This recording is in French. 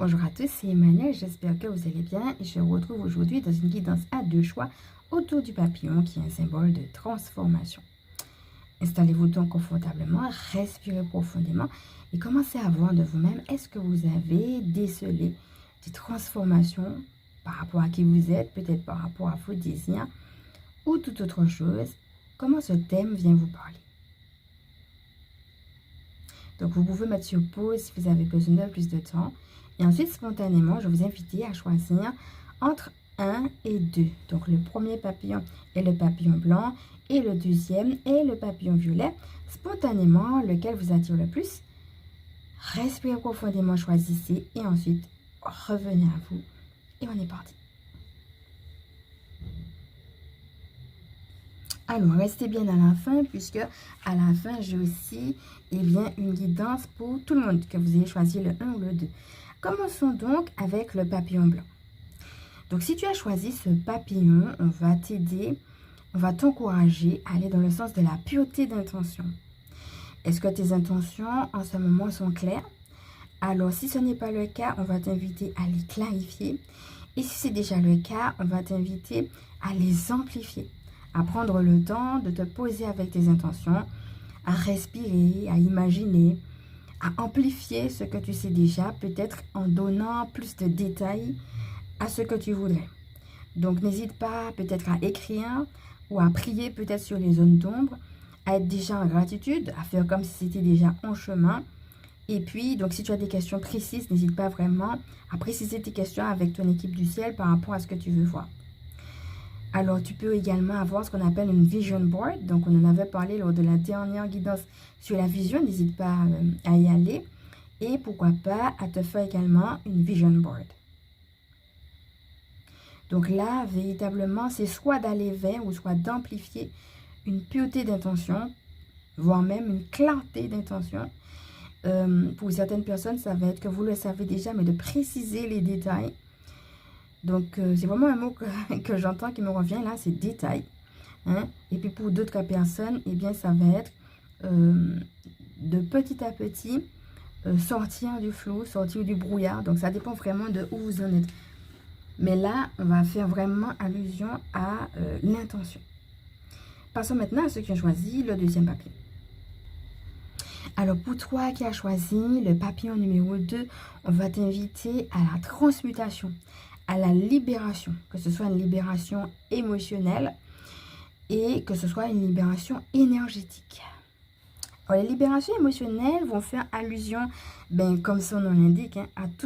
Bonjour à tous, c'est Emmanuel, j'espère que vous allez bien et je vous retrouve aujourd'hui dans une guidance à deux choix autour du papillon qui est un symbole de transformation. Installez-vous donc confortablement, respirez profondément et commencez à voir de vous-même, est-ce que vous avez décelé des transformations par rapport à qui vous êtes, peut-être par rapport à vos désirs ou toute autre chose. Comment ce thème vient vous parler? Donc vous pouvez mettre sur pause si vous avez besoin de plus de temps. Et ensuite, spontanément, je vais vous inviter à choisir entre 1 et 2. Donc le premier papillon est le papillon blanc et le deuxième est le papillon violet. Spontanément, lequel vous attire le plus? Respirez profondément, choisissez et ensuite revenez à vous. Et on est parti. Alors, restez bien à la fin, puisque à la fin, j'ai aussi une guidance pour tout le monde, que vous ayez choisi le 1 ou le 2. Commençons donc avec le papillon blanc. Donc, si tu as choisi ce papillon, on va t'aider, on va t'encourager à aller dans le sens de la pureté d'intention. Est-ce que tes intentions en ce moment sont claires? Alors, si ce n'est pas le cas, on va t'inviter à les clarifier. Et si c'est déjà le cas, on va t'inviter à les amplifier, à prendre le temps de te poser avec tes intentions, à respirer, à imaginer, à amplifier ce que tu sais déjà, peut-être en donnant plus de détails à ce que tu voudrais. Donc, n'hésite pas peut-être à écrire ou à prier peut-être sur les zones d'ombre, à être déjà en gratitude, à faire comme si c'était déjà en chemin. Et puis, donc, si tu as des questions précises, n'hésite pas vraiment à préciser tes questions avec ton équipe du ciel par rapport à ce que tu veux voir. Alors, tu peux également avoir ce qu'on appelle une vision board. Donc, on en avait parlé lors de la dernière guidance sur la vision. N'hésite pas à y aller. Et pourquoi pas à te faire également une vision board. Donc là, véritablement, c'est soit d'aller vers ou soit d'amplifier une pureté d'intention, voire même une clarté d'intention. Pour certaines personnes, ça va être que vous le savez déjà, mais de préciser les détails. Donc, c'est vraiment un mot que j'entends qui me revient là, c'est détail. Hein? Et puis, pour d'autres personnes, eh bien, ça va être de petit à petit sortir du flou, sortir du brouillard. Donc, ça dépend vraiment de où vous en êtes. Mais là, on va faire vraiment allusion à l'intention. Passons maintenant à ceux qui ont choisi le deuxième papillon. Alors, pour toi qui as choisi le papillon numéro 2, on va t'inviter à la transmutation, à la libération, que ce soit une libération émotionnelle et que ce soit une libération énergétique. Alors, les libérations émotionnelles vont faire allusion, comme son nom l'indique, à tout